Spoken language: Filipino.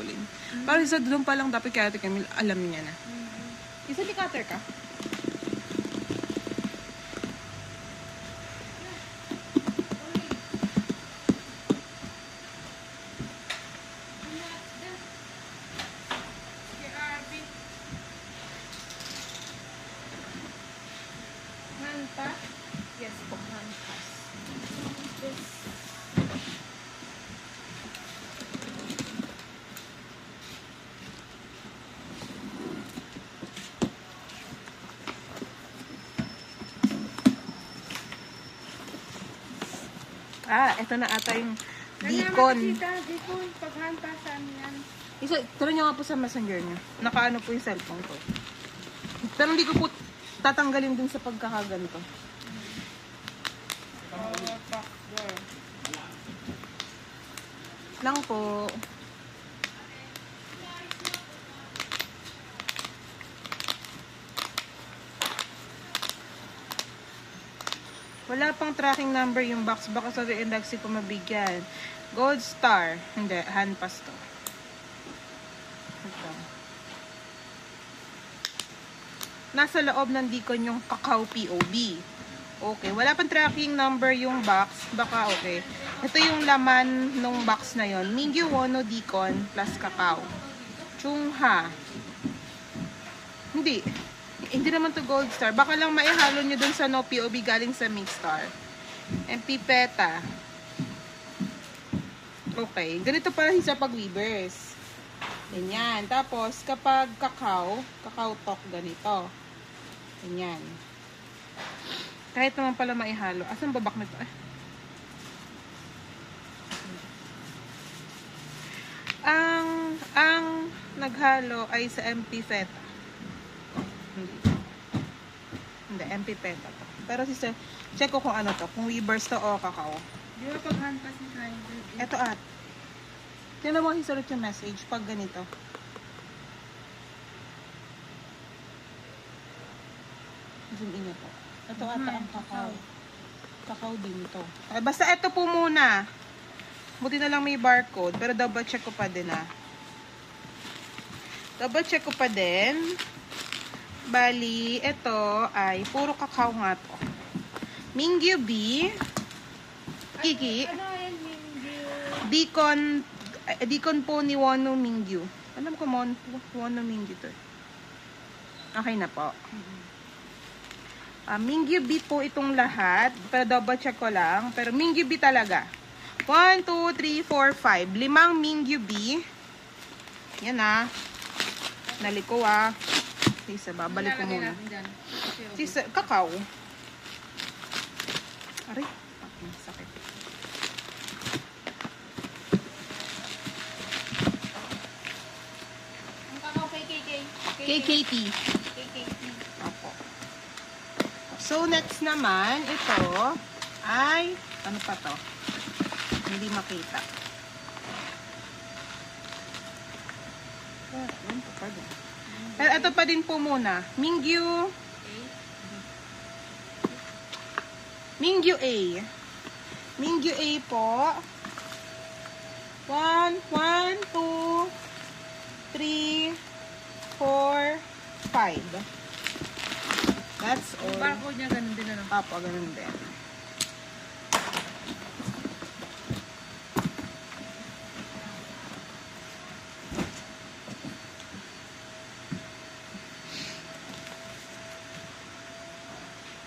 tarpaulin. Parang isa doon pa lang dapat kaya Camille, alam niya na. Isa ni cutter ka? Handpass? Yes po, handpass. Ito na ata yung Deacon. Deacon, pag handpassan yan. Isa, tara nyo nga po sa messenger niya. Nakaano po yung cellphone ko. Pero hindi ko po tatanggalin dun sa pagkakaganto. Lang po. Wala pang tracking number yung box. Baka sa indexing ko mabigyan. Gold Star. Hindi, handpass to. Ito. Nasa loob ng Deacon yung Kakao POB. Okay, wala pang tracking number yung box. Baka okay. Ito yung laman nung box na yon. Mingyu Wono Deacon plus Kakao. Chungha. Hindi naman to Gold Star. Baka lang maihalo nyo dun sa no POB galing sa Mix Star. And Pipeta. Okay. Ganito pala sa pag-weavers. Ganyan. Tapos, kapag Kakao talk ganito. Ganyan. Kahit naman pala maihalo. Asan babak nito? Ang naghalo ay sa MP Feta. Hindi, MP Peta to. Pero check ko kung ano to. Kung weavers to o Kakao. Di ba pag handpass ni Triangle? Ito tingnan mo hisulot yung message pag ganito. Zoom in nyo po. Ito ata ang Kakao. Kakao din to. Basta ito po muna. Buti na lang may barcode. Pero double check ko pa din Double check ko pa din. Bali, ito ay puro Kakao nga to. Mingyu B. Kiki. Ano yan, Mingyu? Deacon po ni Wono Mingyu. Alam ko Wono Mingyu to. Okay na po. Mingyu B po itong lahat. Pero double check ko lang. Pero Mingyu B talaga. 1, 2, 3, 4, 5. 5 Mingyu B. Yan Naliko Sisa, babalik ko muna. Sisa, Kakao. Aray. Okay, sakit. Ang Kakao kay KK. KKT. KKT. Opo. So, next naman, ito ay, ano pa to? Hindi makita. Pero ito pa din po muna. Mingyu A. Mingyu A po. 1, 2, 3, 4, 5. That's all. Barcode niya ganun din Apo, ganun din.